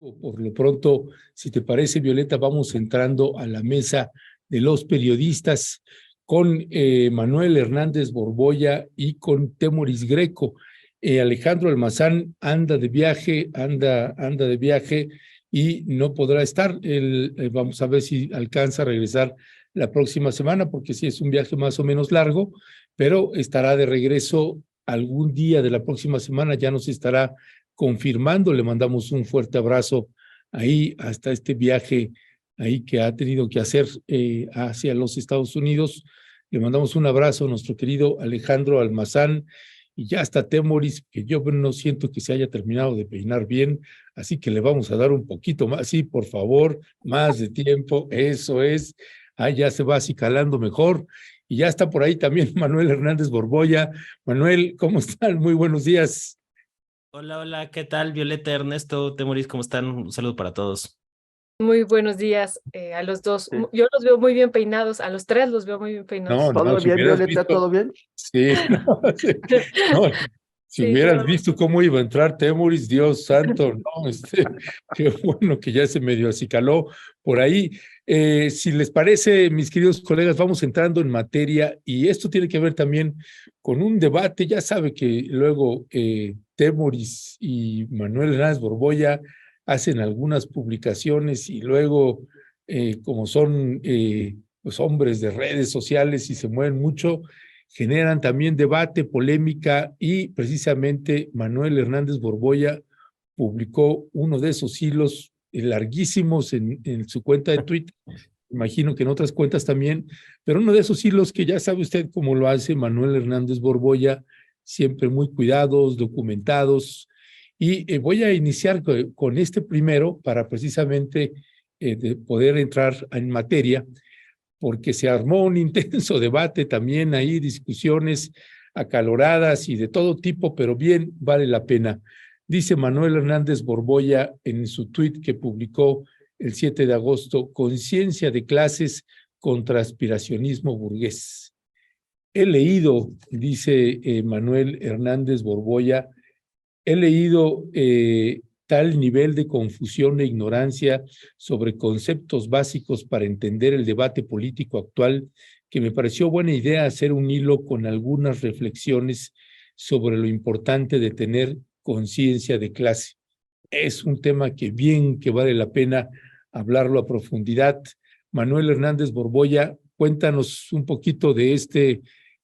Por lo pronto, si te parece, Violeta, vamos entrando a la mesa de los periodistas con Manuel Hernández Borboya y con Temoris Greco. Alejandro Almazán anda de viaje, anda de viaje y no podrá estar. Vamos a ver si alcanza a regresar la próxima semana, porque sí es un viaje más o menos largo, pero estará de regreso algún día de la próxima semana, ya nos estará confirmando. Le mandamos un fuerte abrazo ahí hasta este viaje ahí que ha tenido que hacer hacia los Estados Unidos. Le mandamos un abrazo a nuestro querido Alejandro Almazán y ya está Temoris, que yo no siento que se haya terminado de peinar bien, así que le vamos a dar un poquito más, sí, por favor, más de tiempo, eso es. Ahí ya se va acicalando mejor. Y ya está por ahí también Manuel Hernández Borboya. Manuel, ¿cómo están? Muy buenos días. Hola, hola, ¿qué tal? Violeta, Ernesto, Temoris, ¿cómo están? Un saludo para todos. Muy buenos días a los dos. Sí. Yo los veo muy bien peinados, a los tres los veo muy bien peinados. ¿Todo Si bien, hubieras Violeta? visto, ¿Todo bien? sí, no, si Sí, hubieras todo. visto cómo iba a entrar Temoris, Dios santo, no, qué bueno que ya se medio acicaló por ahí. Si les parece, mis queridos colegas, vamos entrando en materia y esto tiene que ver también con un debate. Ya sabe que luego Temoris y Manuel Hernández Borboya hacen algunas publicaciones y luego, como son pues hombres de redes sociales y se mueven mucho, generan también debate, polémica, y precisamente Manuel Hernández Borboya publicó uno de esos hilos larguísimos en su cuenta de Twitter, imagino que en otras cuentas también, pero uno de esos hilos que ya sabe usted cómo lo hace Manuel Hernández Borboya, siempre muy cuidados, documentados, y voy a iniciar con este primero para precisamente de poder entrar en materia, porque se armó un intenso debate también ahí, discusiones acaloradas y de todo tipo, pero bien vale la pena. Dice Manuel Hernández Borboya en su tuit que publicó el 7 de agosto, conciencia de clases contra aspiracionismo burgués. He leído, dice Manuel Hernández Borboya, he leído tal nivel de confusión e ignorancia sobre conceptos básicos para entender el debate político actual que me pareció buena idea hacer un hilo con algunas reflexiones sobre lo importante de tener conciencia de clase. Es un tema que bien que vale la pena hablarlo a profundidad. Manuel Hernández Borboya, cuéntanos un poquito de este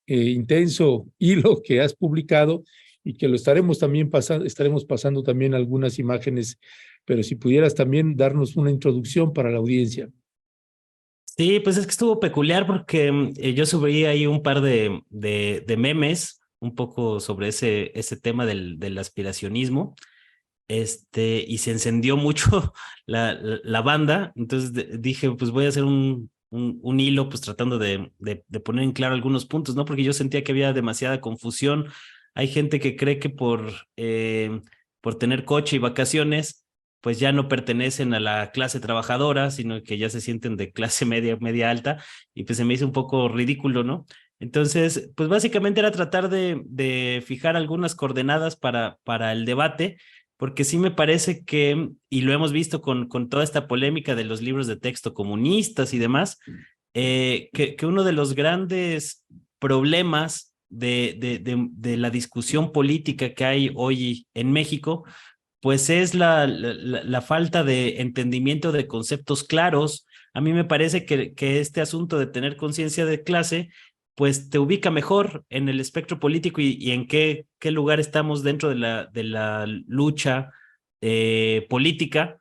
intenso hilo que has publicado y que lo estaremos también estaremos pasando también algunas imágenes, pero si pudieras también darnos una introducción para la audiencia. Sí, pues es que estuvo peculiar porque yo subí ahí un par de memes, un poco sobre ese tema del aspiracionismo, y se encendió mucho la banda, entonces dije, pues voy a hacer un hilo, pues tratando de poner en claro algunos puntos, ¿no? Porque yo sentía que había demasiada confusión. Hay gente que cree que por tener coche y vacaciones, pues ya no pertenecen a la clase trabajadora, sino que ya se sienten de clase media alta, y pues se me hizo un poco ridículo, ¿no? Entonces, pues básicamente era tratar de fijar algunas coordenadas para el debate, porque sí me parece que, y lo hemos visto con toda esta polémica de los libros de texto comunistas y demás, que uno de los grandes problemas de la discusión política que hay hoy en México, pues es la falta de entendimiento de conceptos claros. A mí me parece que este asunto de tener conciencia de clase, pues te ubica mejor en el espectro político y en qué lugar estamos dentro de la lucha política,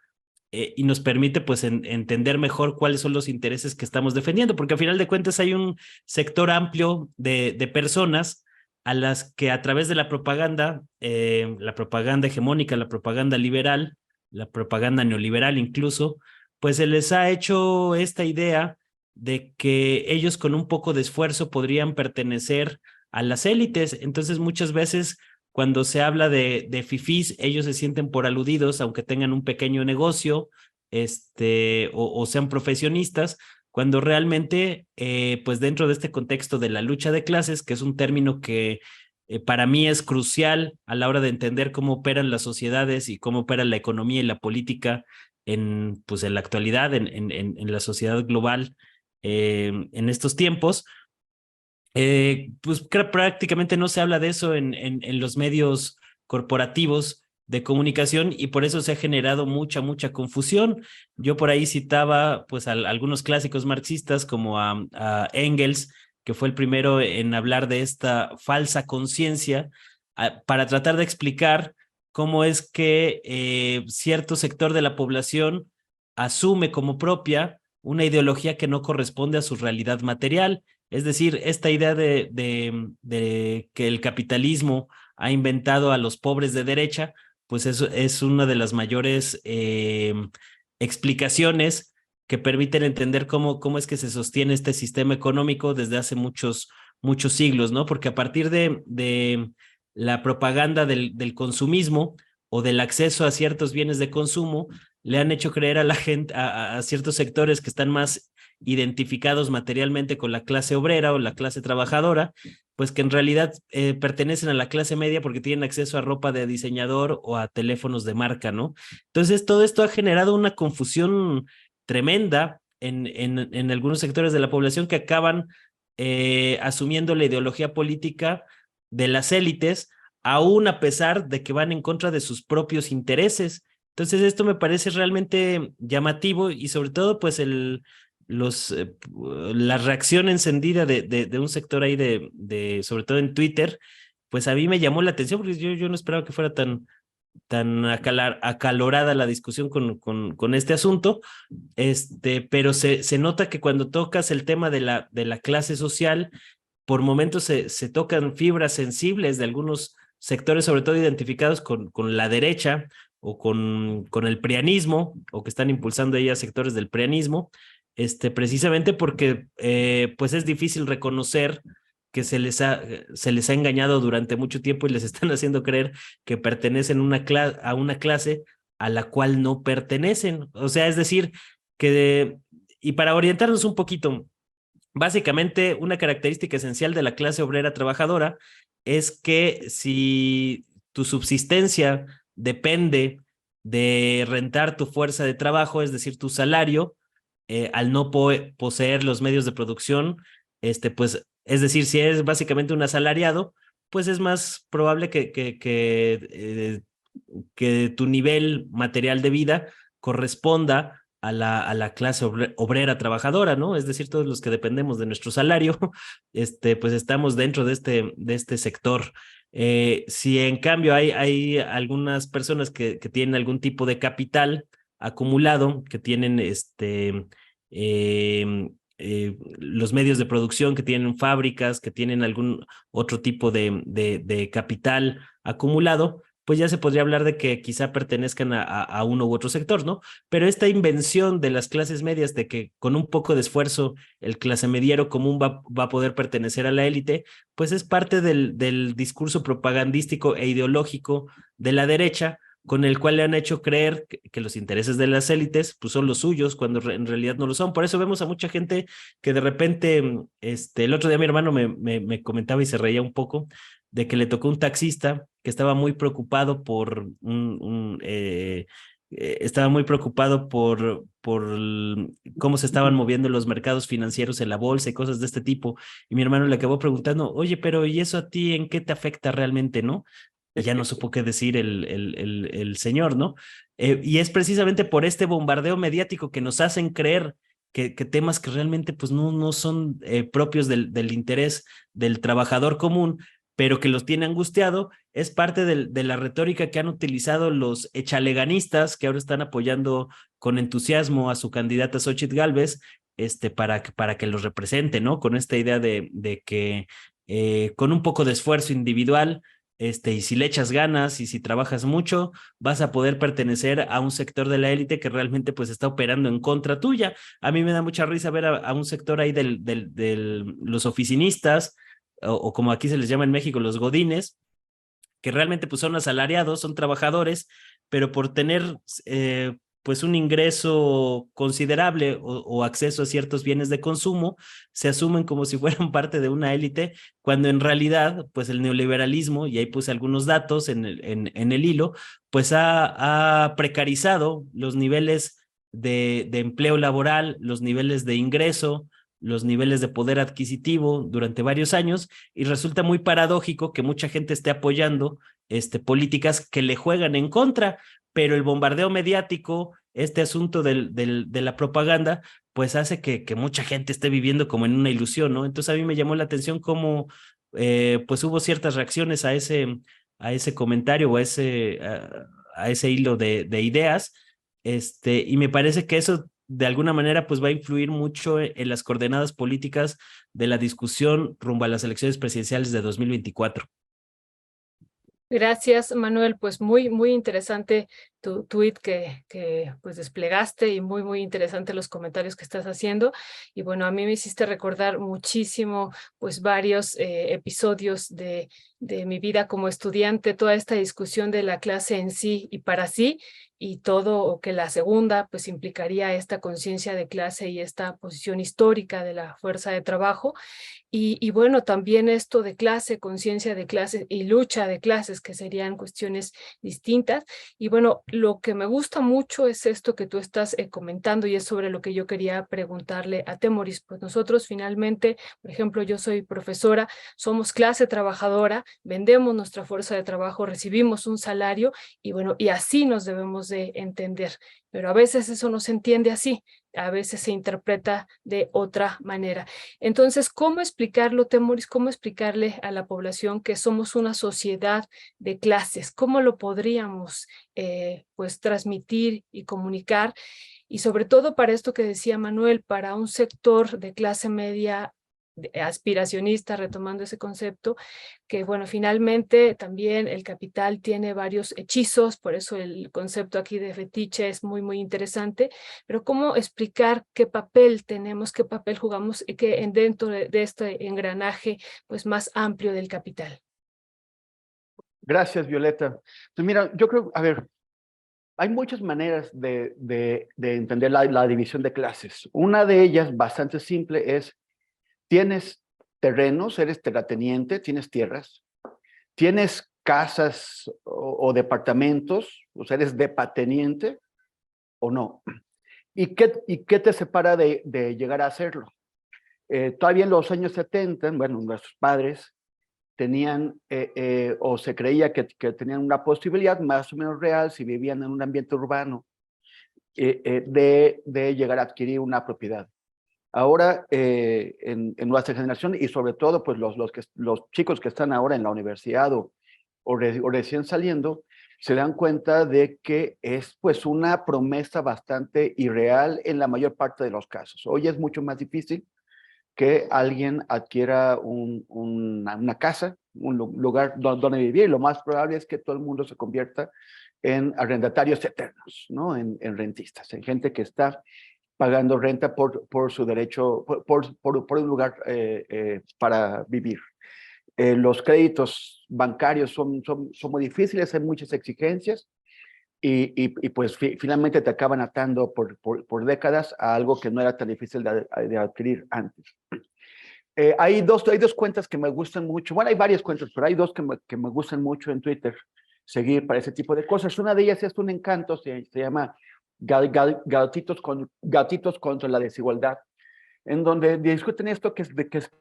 y nos permite pues entender mejor cuáles son los intereses que estamos defendiendo, porque al final de cuentas hay un sector amplio de personas a las que a través de la propaganda hegemónica, la propaganda liberal, la propaganda neoliberal incluso, pues se les ha hecho esta idea de que ellos con un poco de esfuerzo podrían pertenecer a las élites. Entonces muchas veces cuando se habla de fifís, ellos se sienten por aludidos, aunque tengan un pequeño negocio, o sean profesionistas, cuando realmente, pues dentro de este contexto de la lucha de clases, que es un término que para mí es crucial a la hora de entender cómo operan las sociedades y cómo opera la economía y la política pues en la actualidad, en la sociedad global en estos tiempos. Pues prácticamente no se habla de eso en los medios corporativos de comunicación y por eso se ha generado mucha confusión. Yo por ahí citaba pues algunos clásicos marxistas como a Engels, que fue el primero en hablar de esta falsa conciencia para tratar de explicar cómo es que cierto sector de la población asume como propia una ideología que no corresponde a su realidad material. Es decir, esta idea de que el capitalismo ha inventado a los pobres de derecha, pues eso es una de las mayores explicaciones que permiten entender cómo es que se sostiene este sistema económico desde hace muchos siglos, ¿no? Porque a partir de la propaganda del consumismo o del acceso a ciertos bienes de consumo, le han hecho creer a la gente, a ciertos sectores que están más identificados materialmente con la clase obrera o la clase trabajadora, pues que en realidad pertenecen a la clase media porque tienen acceso a ropa de diseñador o a teléfonos de marca, ¿no? Entonces, todo esto ha generado una confusión tremenda en algunos sectores de la población que acaban asumiendo la ideología política de las élites, aún a pesar de que van en contra de sus propios intereses. Entonces, esto me parece realmente llamativo y sobre todo, pues, la reacción encendida de un sector ahí sobre todo en Twitter, pues a mí me llamó la atención porque yo no esperaba que fuera tan acalorada la discusión con este asunto, pero se nota que cuando tocas el tema de la clase social, por momentos se tocan fibras sensibles de algunos sectores, sobre todo identificados con la derecha o con el prianismo, o que están impulsando ahí a sectores del prianismo, precisamente porque pues es difícil reconocer que se les ha engañado durante mucho tiempo y les están haciendo creer que pertenecen a una clase a la cual no pertenecen. O sea, es decir, y para orientarnos un poquito, básicamente una característica esencial de la clase obrera trabajadora es que si tu subsistencia depende de rentar tu fuerza de trabajo, es decir, tu salario, al no poseer los medios de producción, pues, es decir, si eres básicamente un asalariado, pues es más probable que tu nivel material de vida corresponda a la clase obrera trabajadora, ¿no? Es decir, todos los que dependemos de nuestro salario, pues estamos dentro de este sector. Si en cambio hay algunas personas que tienen algún tipo de capital acumulado, que tienen los medios de producción, que tienen fábricas, que tienen algún otro tipo de capital acumulado, pues ya se podría hablar de que quizá pertenezcan a uno u otro sector, ¿no? Pero esta invención de las clases medias de que con un poco de esfuerzo el clase mediero común va a poder pertenecer a la élite, pues es parte del discurso propagandístico e ideológico de la derecha, con el cual le han hecho creer que los intereses de las élites pues son los suyos, cuando en realidad no lo son. Por eso vemos a mucha gente que de repente, el otro día mi hermano me comentaba y se reía un poco, de que le tocó un taxista que estaba muy preocupado estaba muy preocupado por cómo se estaban moviendo los mercados financieros en la bolsa y cosas de este tipo. Y mi hermano le acabó preguntando, oye, pero ¿y eso a ti en qué te afecta realmente, no? Y ya no supo qué decir el señor, ¿no? Y es precisamente por este bombardeo mediático que nos hacen creer que temas que realmente pues no son propios del interés del trabajador común, pero que los tiene angustiado, es parte de la retórica que han utilizado los echaleganistas, que ahora están apoyando con entusiasmo a su candidata Xóchitl Gálvez, para que los represente, ¿no? Con esta idea de que con un poco de esfuerzo individual, y si le echas ganas y si trabajas mucho, vas a poder pertenecer a un sector de la élite que realmente pues está operando en contra tuya. A mí me da mucha risa ver a un sector ahí los oficinistas, o como aquí se les llama en México, los godines, que realmente pues son asalariados, son trabajadores, pero por tener pues un ingreso considerable o acceso a ciertos bienes de consumo, se asumen como si fueran parte de una élite, cuando en realidad, pues el neoliberalismo, y ahí puse algunos datos en el hilo, pues ha precarizado los niveles de empleo laboral, los niveles de ingreso, los niveles de poder adquisitivo durante varios años, y resulta muy paradójico que mucha gente esté apoyando políticas que le juegan en contra, pero el bombardeo mediático, este asunto de la propaganda, pues hace que mucha gente esté viviendo como en una ilusión, ¿no? Entonces a mí me llamó la atención cómo pues hubo ciertas reacciones a ese comentario o a ese hilo de ideas, y me parece que eso de alguna manera pues va a influir mucho en las coordenadas políticas de la discusión rumbo a las elecciones presidenciales de 2024. Gracias, Manuel. Pues muy interesante tu tweet que pues desplegaste y muy interesante los comentarios que estás haciendo. Y bueno, a mí me hiciste recordar muchísimo pues varios episodios de mi vida como estudiante, toda esta discusión de la clase en sí y para sí, y todo, o que la segunda pues implicaría esta conciencia de clase y esta posición histórica de la fuerza de trabajo. Y bueno, también esto de clase, conciencia de clases y lucha de clases, que serían cuestiones distintas. Y bueno, lo que me gusta mucho es esto que tú estás comentando, y es sobre lo que yo quería preguntarle a Temoris. Pues nosotros finalmente, por ejemplo, yo soy profesora, somos clase trabajadora, vendemos nuestra fuerza de trabajo, recibimos un salario, y bueno, y así nos debemos de entender. Pero a veces eso no se entiende así, a veces se interpreta de otra manera. Entonces, ¿cómo explicarlo, Temoris? ¿Cómo explicarle a la población que somos una sociedad de clases? ¿Cómo lo podríamos pues transmitir y comunicar? Y sobre todo para esto que decía Manuel, para un sector de clase media aspiracionista, retomando ese concepto, que bueno, finalmente también el capital tiene varios hechizos, por eso el concepto aquí de fetiche es muy interesante, pero cómo explicar qué papel tenemos, qué papel jugamos dentro de este engranaje pues más amplio del capital. Gracias, Violeta. Pues mira, yo creo, a ver, hay muchas maneras de entender la división de clases. Una de ellas, bastante simple, es: tienes terrenos, eres terrateniente, tienes tierras, tienes casas o departamentos, o sea, eres depateniente o no. ¿Y qué te separa de llegar a hacerlo? Todavía en los años 70, bueno, nuestros padres tenían o se creía que tenían una posibilidad más o menos real, si vivían en un ambiente urbano, de llegar a adquirir una propiedad. Ahora, en nuestra generación, y sobre todo pues los chicos que están ahora en la universidad o recién saliendo, se dan cuenta de que es pues una promesa bastante irreal en la mayor parte de los casos. Hoy es mucho más difícil que alguien adquiera una casa, un lugar donde vivir. Lo más probable es que todo el mundo se convierta en arrendatarios eternos, ¿no? En rentistas, en gente que está pagando renta por su derecho, por un lugar para vivir. Los créditos bancarios son muy difíciles, hay muchas exigencias, y pues finalmente te acaban atando por décadas a algo que no era tan difícil de adquirir antes. Hay dos cuentas que me gustan mucho. Bueno, hay varias cuentas, pero hay dos que me gustan mucho en Twitter seguir para ese tipo de cosas. Una de ellas es un encanto, se llama Gatitos contra la desigualdad, en donde discuten esto que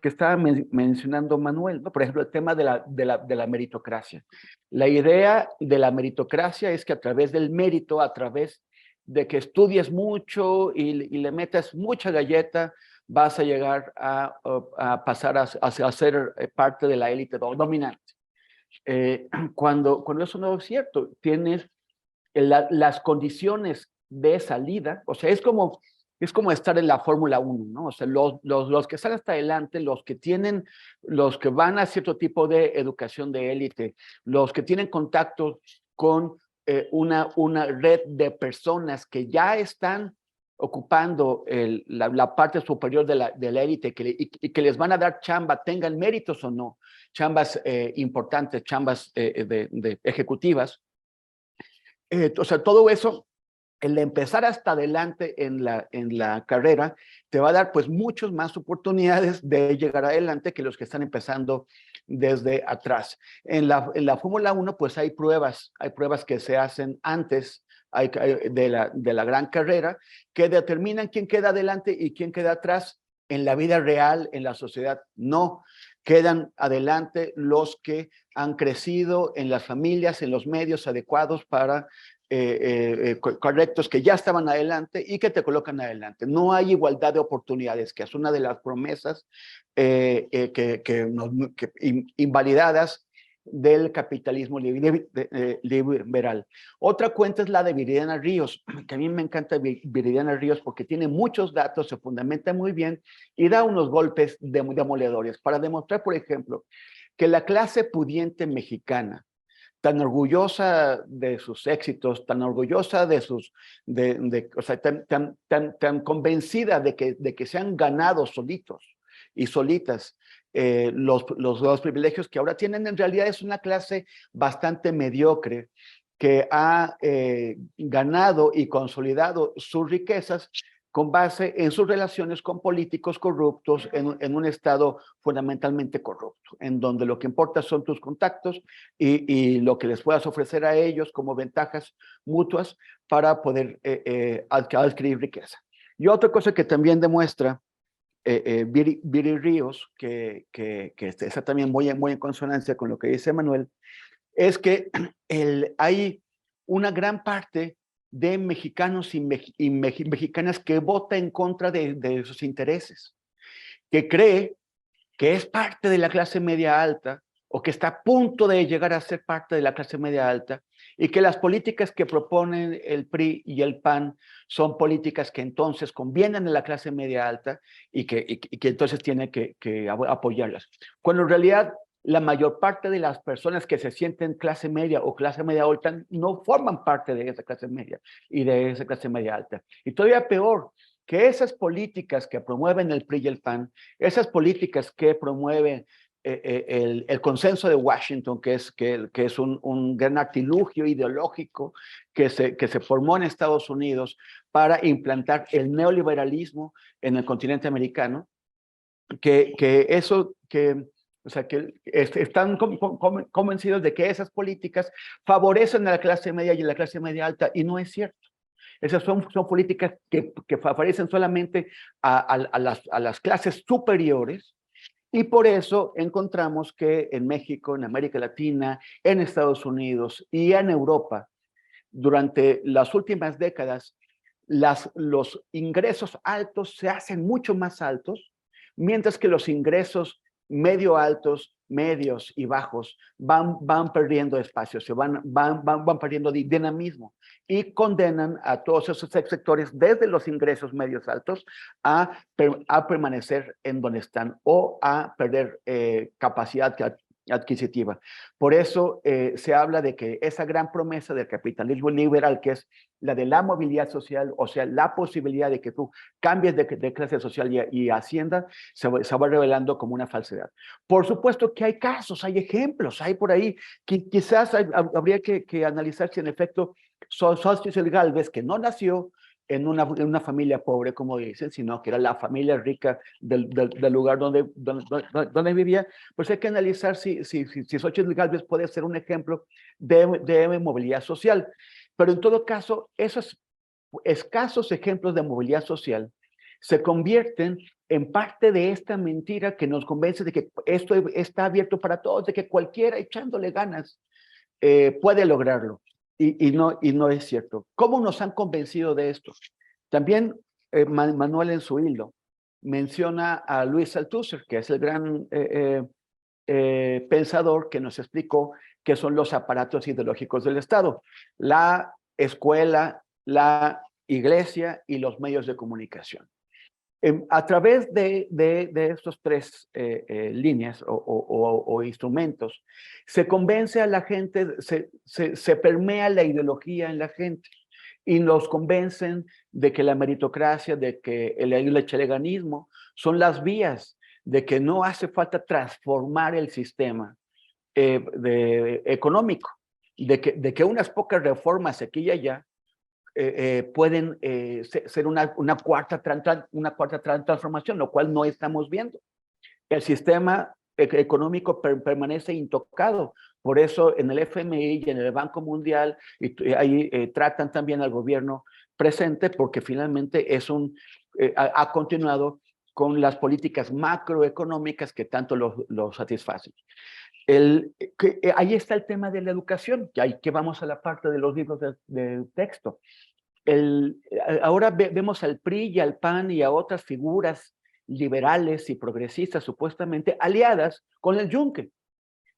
estaba mencionando Manuel, ¿no? Por ejemplo, el tema de la meritocracia. La idea de la meritocracia es que a través del mérito, a través de que estudies mucho y le metas mucha galleta, vas a llegar a pasar a ser parte de la élite dominante. Cuando eso no es cierto, tienes las condiciones de salida, o sea, es como estar en la Fórmula 1, ¿no? O sea, los que salen hasta adelante, los que van a cierto tipo de educación de élite, los que tienen contacto con una red de personas que ya están ocupando la parte superior de la élite y que les van a dar chamba, tengan méritos o no, chambas importantes, chambas de ejecutivas. O sea, todo eso el empezar hasta adelante en la carrera te va a dar pues muchas más oportunidades de llegar adelante que los que están empezando desde atrás. En la Fórmula 1 pues hay pruebas que se hacen antes de la gran carrera que determinan quién queda adelante y quién queda atrás. En la vida real, en la sociedad, no. Quedan adelante los que han crecido en las familias, en los medios adecuados para correctos, que ya estaban adelante y que te colocan adelante. No hay igualdad de oportunidades, que es una de las promesas invalidadas del capitalismo liberal. Otra cuenta es la de Viridiana Ríos, que a mí me encanta Viridiana Ríos porque tiene muchos datos, se fundamenta muy bien y da unos golpes demoledores para demostrar, por ejemplo, que la clase pudiente mexicana, tan orgullosa de sus éxitos, tan orgullosa de sus, o sea, tan convencida de que se han ganado solitos y solitas los privilegios que ahora tienen, en realidad es una clase bastante mediocre que ha ganado y consolidado sus riquezas con base en sus relaciones con políticos corruptos en un estado fundamentalmente corrupto, en donde lo que importa son tus contactos y lo que les puedas ofrecer a ellos como ventajas mutuas para poder adquirir riqueza. Y otra cosa que también demuestra Viri Ríos, que está también muy en consonancia con lo que dice Manuel, es que hay una gran parte de mexicanos y mexicanas que vota en contra de sus intereses, que cree que es parte de la clase media alta o que está a punto de llegar a ser parte de la clase media alta y que las políticas que proponen el PRI y el PAN son políticas que entonces convienen a la clase media alta y que entonces tiene que apoyarlas. Cuando en realidad la mayor parte de las personas que se sienten clase media o clase media alta no forman parte de esa clase media y de esa clase media alta. Y todavía peor, que esas políticas que promueven el PRI y el PAN, esas políticas que promueven el consenso de Washington, que es un gran artilugio ideológico que se formó en Estados Unidos para implantar el neoliberalismo en el continente americano, o sea, que están convencidos de que esas políticas favorecen a la clase media y a la clase media alta, y no es cierto. Esas son políticas que favorecen solamente a las clases superiores, y por eso encontramos que en México, en América Latina, en Estados Unidos y en Europa, durante las últimas décadas, los ingresos altos se hacen mucho más altos, mientras que los ingresos medio altos, medios y bajos van perdiendo espacio, van perdiendo dinamismo y condenan a todos esos sectores desde los ingresos medios altos a permanecer en donde están o a perder capacidad adquisitiva. Por eso se habla de que esa gran promesa del capitalismo liberal, que es la de la movilidad social, o sea, la posibilidad de que tú cambies de clase social y hacienda, se va revelando como una falsedad. Por supuesto que hay casos, hay ejemplos, hay por ahí que quizás habría que analizar si en efecto Xochitl Gálvez, que no nació en una familia pobre, como dicen, sino que era la familia rica del lugar donde vivía, pues hay que analizar si Xochitl Gálvez puede ser un ejemplo de movilidad social. Pero en todo caso, esos escasos ejemplos de movilidad social se convierten en parte de esta mentira que nos convence de que esto está abierto para todos, de que cualquiera echándole ganas puede lograrlo. Y no es cierto. ¿Cómo nos han convencido de esto? También Manuel en su hilo menciona a Luis Althusser, que es el gran pensador que nos explicó qué son los aparatos ideológicos del Estado: la escuela, la iglesia y los medios de comunicación. A través de estos tres líneas o instrumentos, se convence a la gente, se permea la ideología en la gente y nos convencen de que la meritocracia, de que el echeleganismo son las vías, de que no hace falta transformar el sistema económico, de que unas pocas reformas aquí y allá pueden ser una cuarta transformación, lo cual no estamos viendo. El sistema económico permanece intocado. Por eso en el FMI y en el Banco Mundial, ahí tratan también al gobierno presente, porque finalmente ha continuado con las políticas macroeconómicas que tanto lo satisfacen. Ahí está el tema de la educación, que vamos a la parte de los libros de texto. Ahora vemos al PRI y al PAN y a otras figuras liberales y progresistas supuestamente aliadas con el Yunque.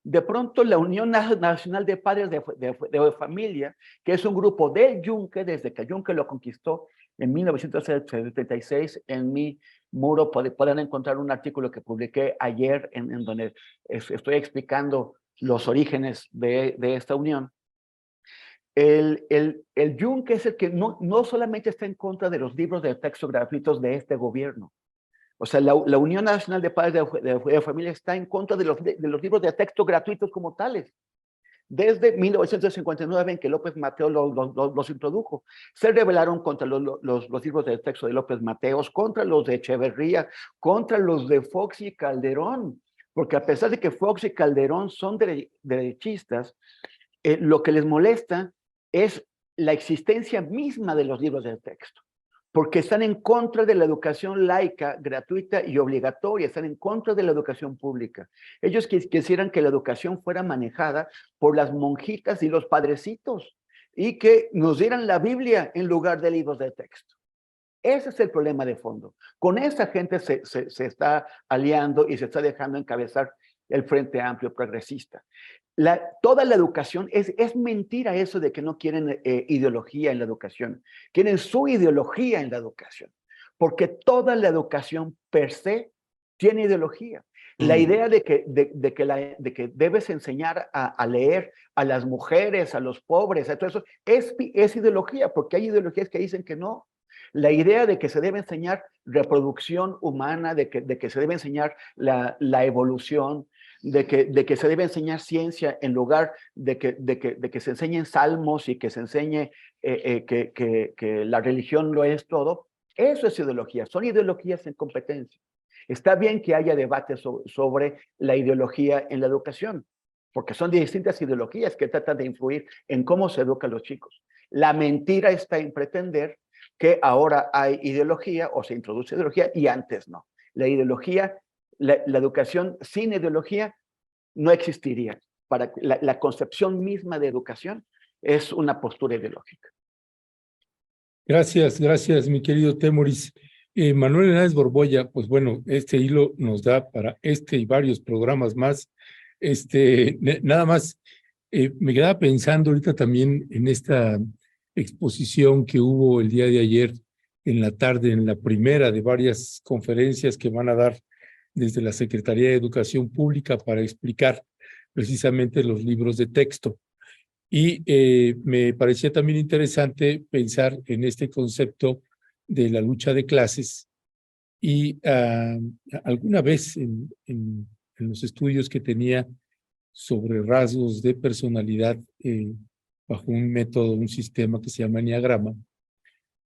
De pronto la Unión Nacional de Padres de Familia, que es un grupo del Yunque, desde que el Yunque lo conquistó en 1976, en mi muro podrán encontrar un artículo que publiqué ayer en donde estoy explicando los orígenes de esta unión. El Yunque es el que no solamente está en contra de los libros de texto gratuitos de este gobierno. O sea, la Unión Nacional de Padres de Familia está en contra de los libros de texto gratuitos como tales. Desde 1959, en que López Mateos los introdujo, se rebelaron contra los libros de texto de López Mateos, contra los de Echeverría, contra los de Fox y Calderón, porque a pesar de que Fox y Calderón son derechistas, lo que les molesta es la existencia misma de los libros de texto, porque están en contra de la educación laica, gratuita y obligatoria, están en contra de la educación pública. Ellos quisieran que la educación fuera manejada por las monjitas y los padrecitos, y que nos dieran la Biblia en lugar de libros de texto. Ese es el problema de fondo. Con esa gente se está aliando y se está dejando encabezar el Frente Amplio Progresista. Toda la educación, es mentira eso de que no quieren ideología en la educación. Quieren su ideología en la educación. Porque toda la educación per se tiene ideología. La idea de que debes enseñar a leer a las mujeres, a los pobres, a todo eso, es ideología, porque hay ideologías que dicen que no. La idea de que se debe enseñar reproducción humana, de que se debe enseñar la evolución, de que se debe enseñar ciencia en lugar de que se enseñen salmos y que se enseñe que la religión lo es todo, eso es ideología, son ideologías en competencia. Está bien que haya debates sobre la ideología en la educación, porque son distintas ideologías que tratan de influir en cómo se educan los chicos. La mentira está en pretender que ahora hay ideología o se introduce ideología y antes no. La ideología, la educación sin ideología no existiría. Para la concepción misma de educación es una postura ideológica. Gracias, mi querido Temoris. Manuel Hernández Borboya, pues bueno, este hilo nos da para este y varios programas más. Nada más, me quedaba pensando ahorita también en esta exposición que hubo el día de ayer en la tarde, en la primera de varias conferencias que van a dar desde la Secretaría de Educación Pública para explicar precisamente los libros de texto. Y me parecía también interesante pensar en este concepto de la lucha de clases. Y alguna vez en los estudios que tenía sobre rasgos de personalidad bajo un método, un sistema que se llama Enneagrama,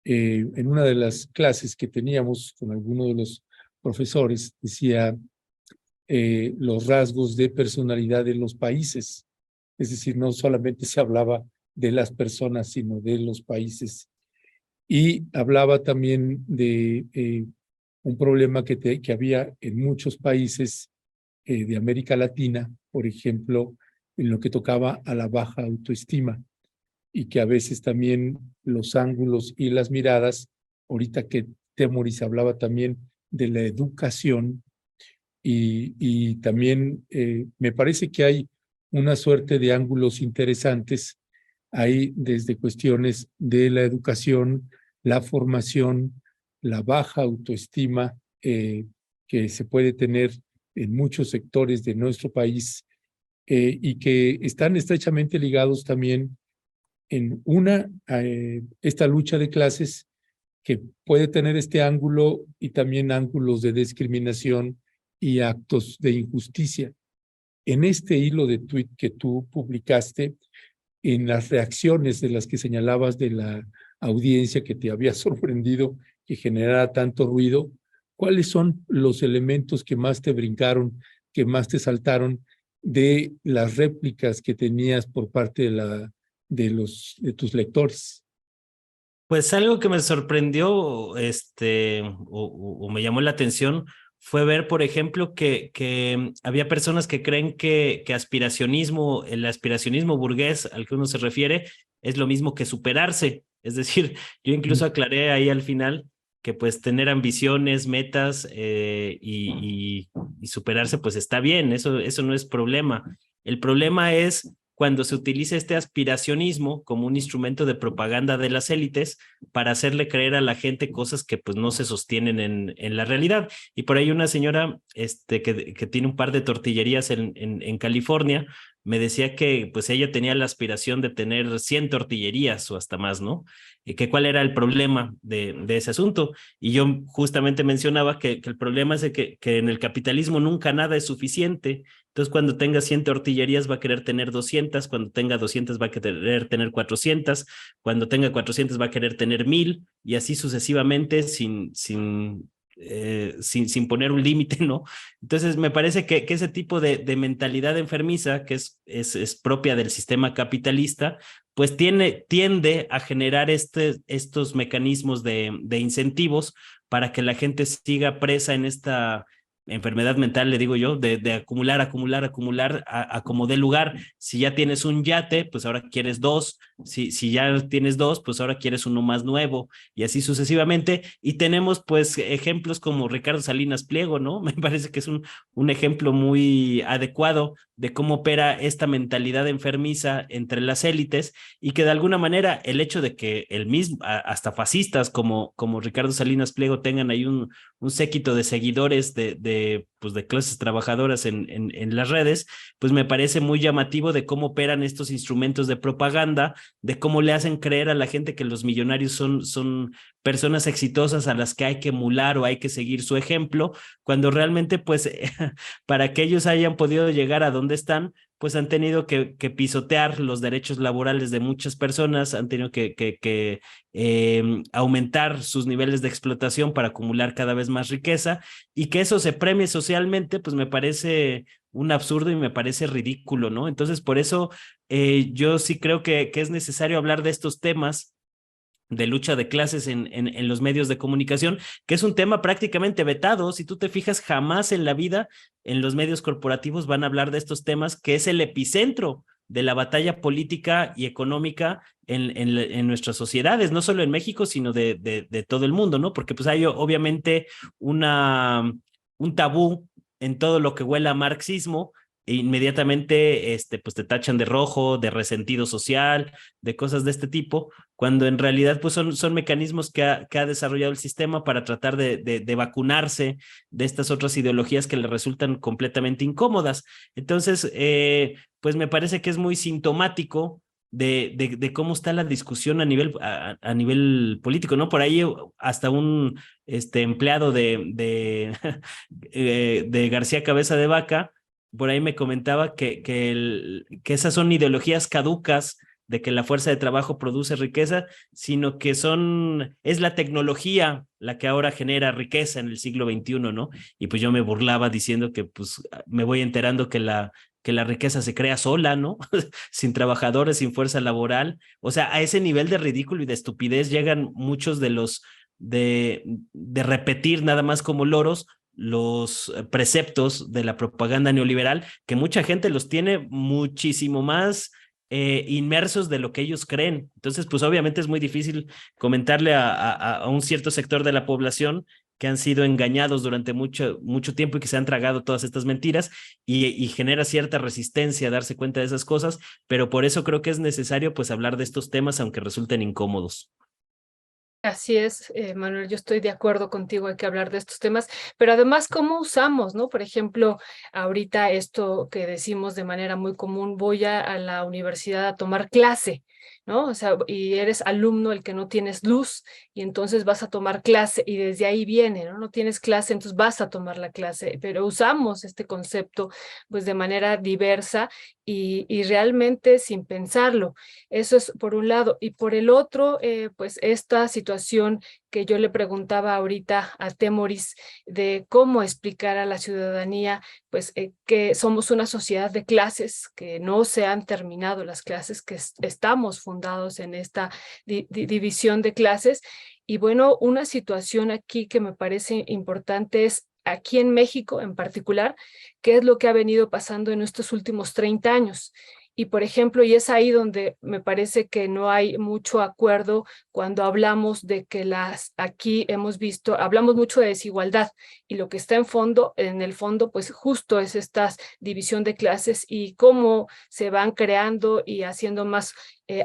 en una de las clases que teníamos con alguno de los profesores, decía los rasgos de personalidad de los países. Es decir, no solamente se hablaba de las personas, sino de los países. Y hablaba también de un problema que había en muchos países de América Latina, por ejemplo, en lo que tocaba a la baja autoestima, y que a veces también los ángulos y las miradas, ahorita que Temoris hablaba también de la educación, y también me parece que hay una suerte de ángulos interesantes ahí desde cuestiones de la educación, la formación, la baja autoestima que se puede tener en muchos sectores de nuestro país y que están estrechamente ligados también en esta lucha de clases que puede tener este ángulo y también ángulos de discriminación y actos de injusticia. En este hilo de tuit que tú publicaste, en las reacciones de las que señalabas de la audiencia que te había sorprendido que generara tanto ruido. ¿Cuáles son los elementos que más te brincaron, que más te saltaron de las réplicas que tenías por parte de tus lectores? Pues algo que me sorprendió, o me llamó la atención, fue ver, por ejemplo, que había personas que creen que aspiracionismo, el aspiracionismo burgués al que uno se refiere, es lo mismo que superarse. Es decir, yo incluso aclaré ahí al final que pues tener ambiciones, metas y superarse pues está bien, eso no es problema. El problema es cuando se utiliza este aspiracionismo como un instrumento de propaganda de las élites para hacerle creer a la gente cosas que pues no se sostienen en la realidad. Y por ahí una señora que tiene un par de tortillerías en California me decía que pues ella tenía la aspiración de tener 100 tortillerías o hasta más, ¿no? Y que cuál era el problema de ese asunto. Y yo justamente mencionaba que el problema es que en el capitalismo nunca nada es suficiente. Entonces, cuando tenga 100 tortillerías va a querer tener 200, cuando tenga 200 va a querer tener 400, cuando tenga 400 va a querer tener 1000 y así sucesivamente sin poner un límite, ¿no? Entonces, me parece que ese tipo de mentalidad enfermiza, que es propia del sistema capitalista, pues tiende a generar estos mecanismos de incentivos para que la gente siga presa en esta enfermedad mental, le digo yo, de acumular a como dé lugar. Si ya tienes un yate, pues ahora quieres dos. Si ya tienes dos, pues ahora quieres uno más nuevo y así sucesivamente. Y tenemos pues ejemplos como Ricardo Salinas Pliego, ¿no? Me parece que es un ejemplo muy adecuado de cómo opera esta mentalidad enfermiza entre las élites y que de alguna manera el hecho de que el mismo, hasta fascistas como Ricardo Salinas Pliego tengan ahí un séquito de seguidores de clases trabajadoras en las redes, pues me parece muy llamativo de cómo operan estos instrumentos de propaganda, de cómo le hacen creer a la gente que los millonarios son personas exitosas a las que hay que emular o hay que seguir su ejemplo, cuando realmente pues para que ellos hayan podido llegar a donde están, pues han tenido que pisotear los derechos laborales de muchas personas, han tenido que aumentar sus niveles de explotación para acumular cada vez más riqueza y que eso se premie socialmente, pues me parece un absurdo y me parece ridículo, ¿no? Entonces, por eso yo sí creo que es necesario hablar de estos temas de lucha de clases en los medios de comunicación, que es un tema prácticamente vetado. Si tú te fijas, jamás en la vida en los medios corporativos van a hablar de estos temas, que es el epicentro de la batalla política y económica en nuestras sociedades, no solo en México, sino de todo el mundo, ¿no? Porque pues hay obviamente un tabú en todo lo que huela a marxismo, e inmediatamente pues te tachan de rojo, de resentido social, de cosas de este tipo, cuando en realidad pues son mecanismos que ha desarrollado el sistema para tratar de vacunarse de estas otras ideologías que le resultan completamente incómodas. Entonces, pues me parece que es muy sintomático de cómo está la discusión a nivel político, ¿no? Por ahí hasta un empleado de García Cabeza de Vaca, por ahí me comentaba que esas son ideologías caducas de que la fuerza de trabajo produce riqueza, sino que es la tecnología la que ahora genera riqueza en el siglo XXI, ¿no? Y pues yo me burlaba diciendo que pues me voy enterando que la riqueza se crea sola, ¿no? Sin trabajadores, sin fuerza laboral. O sea, a ese nivel de ridículo y de estupidez llegan muchos de repetir nada más como loros los preceptos de la propaganda neoliberal, que mucha gente los tiene muchísimo más inmersos de lo que ellos creen. Entonces, pues obviamente es muy difícil comentarle a un cierto sector de la población que han sido engañados durante mucho tiempo y que se han tragado todas estas mentiras y genera cierta resistencia a darse cuenta de esas cosas, pero por eso creo que es necesario pues hablar de estos temas aunque resulten incómodos. Así es, Manuel, yo estoy de acuerdo contigo, hay que hablar de estos temas, pero además cómo usamos, ¿no? Por ejemplo, ahorita esto que decimos de manera muy común, voy a la universidad a tomar clase, ¿no? O sea, y eres alumno el que no tienes luz y entonces vas a tomar clase y desde ahí viene, ¿no? No tienes clase, entonces vas a tomar la clase, pero usamos este concepto pues de manera diversa y realmente sin pensarlo. Eso es por un lado. Y por el otro, pues esta situación que yo le preguntaba ahorita a Temoris de cómo explicar a la ciudadanía, pues que somos una sociedad de clases, que no se han terminado las clases, que estamos fundados en esta división de clases. Y bueno, una situación aquí que me parece importante es aquí en México en particular, qué es lo que ha venido pasando en estos últimos 30 años. Y por ejemplo, y es ahí donde me parece que no hay mucho acuerdo cuando hablamos de que aquí hemos visto, hablamos mucho de desigualdad y lo que está en el fondo, pues justo es esta división de clases y cómo se van creando y haciendo más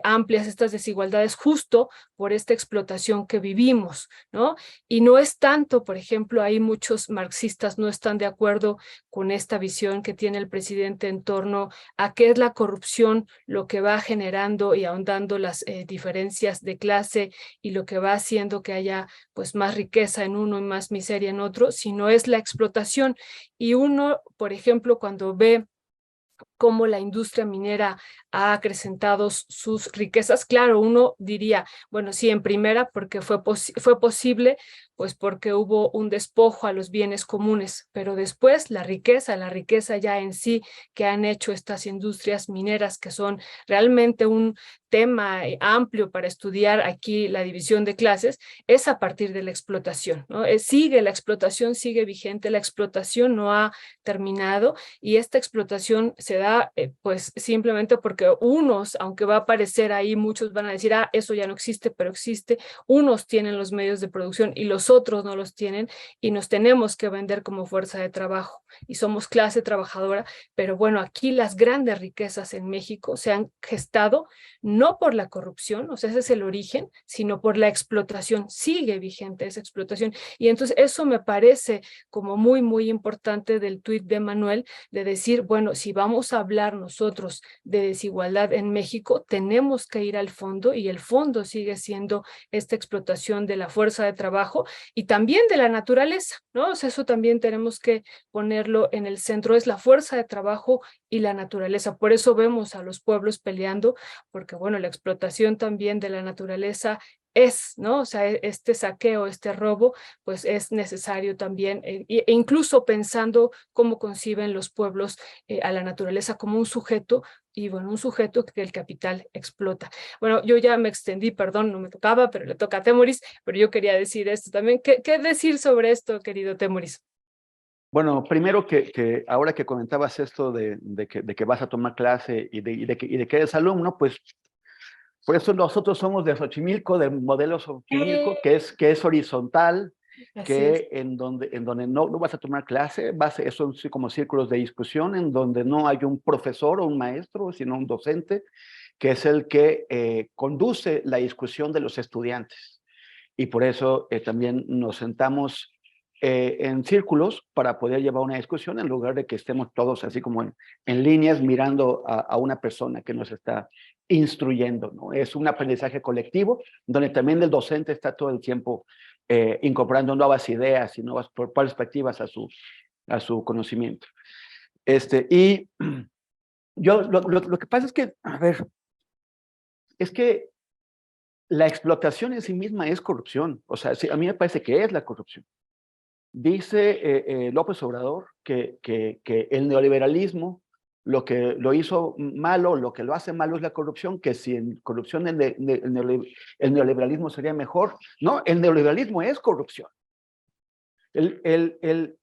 amplias estas desigualdades justo por esta explotación que vivimos, ¿no? Y no es tanto, por ejemplo, ahí muchos marxistas no están de acuerdo con esta visión que tiene el presidente en torno a qué es la corrupción, lo que va generando y ahondando las diferencias de clase y lo que va haciendo que haya pues más riqueza en uno y más miseria en otro, sino es la explotación. Y uno, por ejemplo, cuando ve cómo la industria minera ha acrecentado sus riquezas. Claro, uno diría, bueno, sí, en primera, porque fue posible, pues porque hubo un despojo a los bienes comunes, pero después la riqueza ya en sí que han hecho estas industrias mineras, que son realmente un tema amplio para estudiar aquí la división de clases, es a partir de la explotación, ¿no? La explotación sigue vigente, la explotación no ha terminado y esta explotación se da pues simplemente porque unos, aunque va a aparecer ahí, muchos van a decir, eso ya no existe, pero existe, unos tienen los medios de producción y los otros no los tienen y nos tenemos que vender como fuerza de trabajo y somos clase trabajadora, pero bueno, aquí las grandes riquezas en México se han gestado no por la corrupción, o sea, ese es el origen, sino por la explotación, sigue vigente esa explotación y entonces eso me parece como muy, muy importante del tuit de Manuel, de decir, bueno, si vamos a hablar nosotros de desigualdad en México, tenemos que ir al fondo y el fondo sigue siendo esta explotación de la fuerza de trabajo y también de la naturaleza, ¿no? O sea, eso también tenemos que ponerlo en el centro, es la fuerza de trabajo y la naturaleza. Por eso vemos a los pueblos peleando, porque bueno, la explotación también de la naturaleza ¿no? O sea, este saqueo, este robo, pues es necesario también, e incluso pensando cómo conciben los pueblos a la naturaleza como un sujeto, y bueno, un sujeto que el capital explota. Bueno, yo ya me extendí, perdón, no me tocaba, pero le toca a Temoris, pero yo quería decir esto también. ¿Qué decir sobre esto, querido Temoris? Bueno, primero que ahora que comentabas esto de que vas a tomar clase y de que eres alumno, pues por eso nosotros somos de Xochimilco, del modelo Xochimilco, que es horizontal, que en donde no vas a tomar clase, son como círculos de discusión, en donde no hay un profesor o un maestro, sino un docente, que es el que conduce la discusión de los estudiantes. Y por eso también nos sentamos en círculos para poder llevar una discusión en lugar de que estemos todos así como en líneas mirando a una persona que nos está instruyendo, ¿no? Es un aprendizaje colectivo donde también el docente está todo el tiempo incorporando nuevas ideas y nuevas perspectivas a su conocimiento. Y lo que pasa es que, a ver, es que la explotación en sí misma es corrupción. O sea, sí, a mí me parece que es la corrupción. Dice López Obrador que el neoliberalismo lo que lo hizo malo, lo que lo hace malo es la corrupción, que si en corrupción el neoliberalismo sería mejor. No, el neoliberalismo es corrupción. El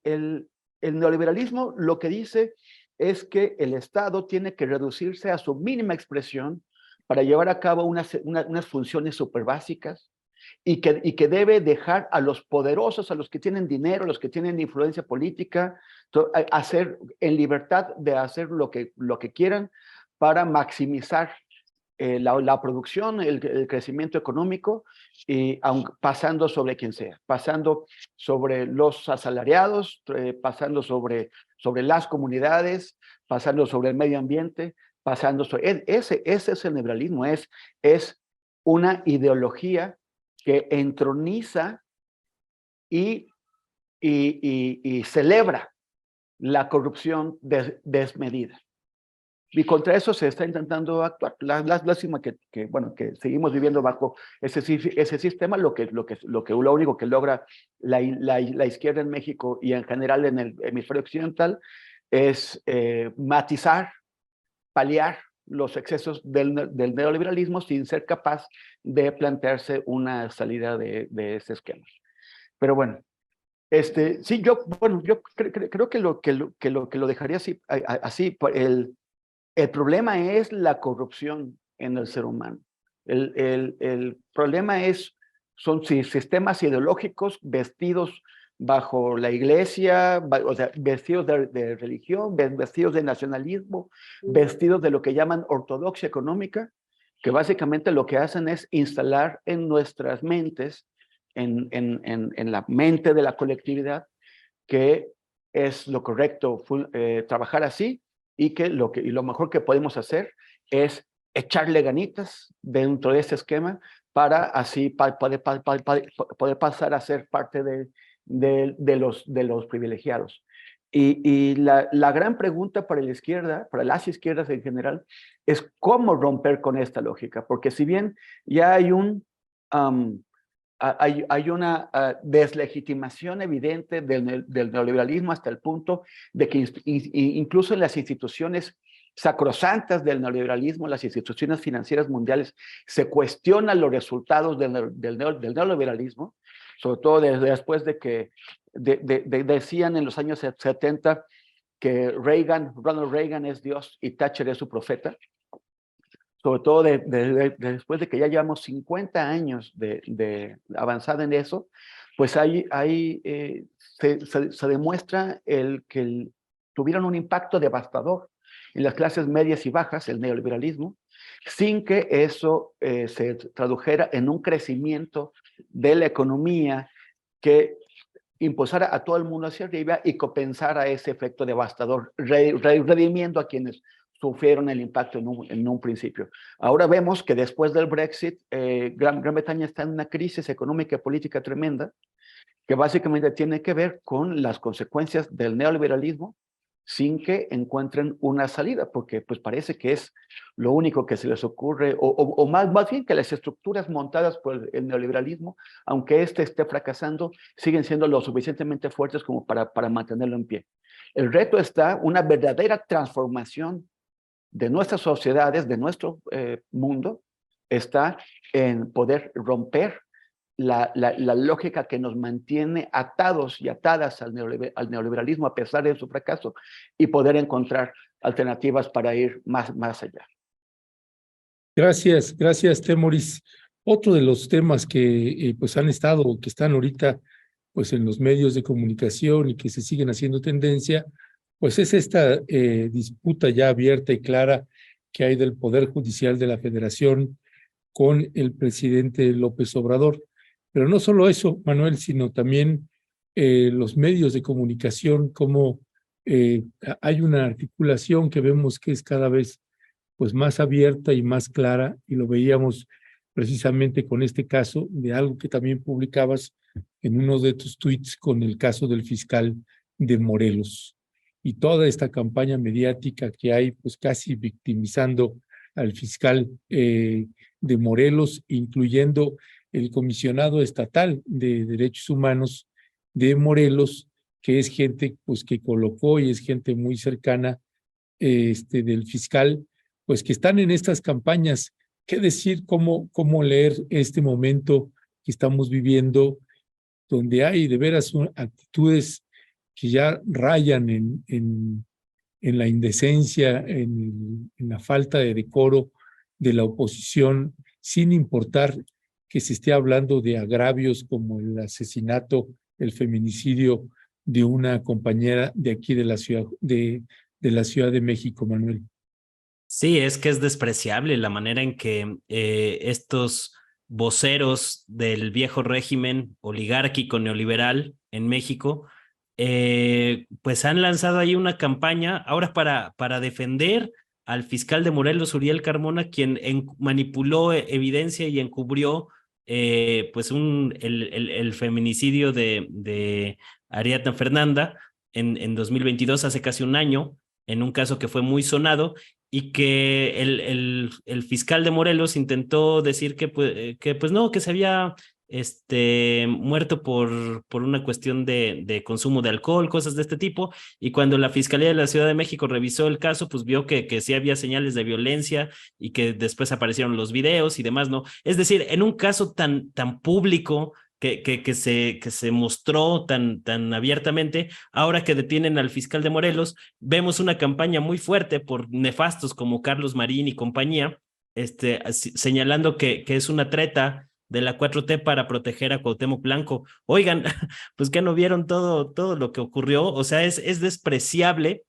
neoliberalismo lo que dice es que el Estado tiene que reducirse a su mínima expresión para llevar a cabo unas funciones súper básicas y que debe dejar a los poderosos, a los que tienen dinero, a los que tienen influencia política, hacer en libertad de hacer lo que quieran para maximizar la producción, el crecimiento económico, y pasando sobre quien sea, pasando sobre los asalariados, pasando sobre las comunidades, pasando sobre el medio ambiente, pasando sobre... Ese es el neoliberalismo, es una ideología que entroniza y celebra la corrupción desmedida. Y contra eso se está intentando actuar. Lástima que seguimos viviendo bajo ese sistema, lo único que logra la izquierda en México y en general en el hemisferio occidental es matizar, paliar los excesos del neoliberalismo sin ser capaz de plantearse una salida de ese esquema. Pero bueno, sí, yo creo que lo dejaría así. El problema es la corrupción en el ser humano. El problema son sistemas ideológicos vestidos bajo la iglesia, o sea, vestidos de religión, vestidos de nacionalismo, vestidos de lo que llaman ortodoxia económica, que básicamente lo que hacen es instalar en nuestras mentes, en la mente de la colectividad, que es lo correcto trabajar así, y que lo mejor que podemos hacer es echarle ganitas dentro de ese esquema para así poder pasar a ser parte de los privilegiados. Y la gran pregunta para la izquierda, para las izquierdas en general, es cómo romper con esta lógica, porque si bien ya hay una deslegitimación evidente del neoliberalismo hasta el punto de que incluso en las instituciones sacrosantas del neoliberalismo, las instituciones financieras mundiales, se cuestionan los resultados del neoliberalismo, sobre todo después de que decían en los años 70 que Ronald Reagan es Dios y Thatcher es su profeta. Sobre todo después de que ya llevamos 50 años de avanzada en eso, pues se demuestra que tuvieron un impacto devastador en las clases medias y bajas, el neoliberalismo, sin que eso se tradujera en un crecimiento de la economía que impulsara a todo el mundo hacia arriba y compensara ese efecto devastador, redimiendo a quienes sufrieron el impacto en un principio. Ahora vemos que después del Brexit, Gran Bretaña está en una crisis económica y política tremenda, que básicamente tiene que ver con las consecuencias del neoliberalismo, sin que encuentren una salida, porque pues parece que es lo único que se les ocurre, o más bien que las estructuras montadas por el neoliberalismo, aunque esté fracasando, siguen siendo lo suficientemente fuertes como para mantenerlo en pie. El reto está una verdadera transformación de nuestras sociedades, de nuestro mundo, está en poder romper la lógica que nos mantiene atados y atadas al neoliberalismo a pesar de su fracaso, y poder encontrar alternativas para ir más allá. Gracias, Temoris. Otro de los temas que pues han estado, que están ahorita pues en los medios de comunicación y que se siguen haciendo tendencia, pues es esta disputa ya abierta y clara que hay del Poder Judicial de la Federación con el presidente López Obrador. Pero no solo eso, Manuel, sino también los medios de comunicación, como hay una articulación que vemos que es cada vez pues más abierta y más clara, y lo veíamos precisamente con este caso de algo que también publicabas en uno de tus tweets con el caso del fiscal de Morelos y toda esta campaña mediática que hay, pues casi victimizando al fiscal de Morelos, incluyendo el comisionado estatal de Derechos Humanos de Morelos, que es gente pues que colocó y es gente muy cercana del fiscal, pues que están en estas campañas. ¿Qué decir? ¿Cómo leer este momento que estamos viviendo, donde hay de veras actitudes que ya rayan en la indecencia, en la falta de decoro de la oposición, sin importar que se esté hablando de agravios como el asesinato, el feminicidio de una compañera de aquí de la Ciudad de México, Manuel? Sí, es que es despreciable la manera en que estos voceros del viejo régimen oligárquico neoliberal en México, pues han lanzado ahí una campaña ahora para defender al fiscal de Morelos, Uriel Carmona, quien manipuló evidencia y encubrió pues el feminicidio de Ariadna Fernanda en 2022, hace casi un año, en un caso que fue muy sonado y que el fiscal de Morelos intentó decir que pues no, que se había muerto por una cuestión de consumo de alcohol, cosas de este tipo, y cuando la Fiscalía de la Ciudad de México revisó el caso, pues vio que sí había señales de violencia y que después aparecieron los videos y demás, ¿no? Es decir, en un caso tan público que se mostró tan abiertamente, ahora que detienen al fiscal de Morelos, vemos una campaña muy fuerte por nefastos como Carlos Marín y compañía, señalando que es una treta de la 4T para proteger a Cuauhtémoc Blanco. Oigan, pues que no vieron todo lo que ocurrió, o sea, es despreciable,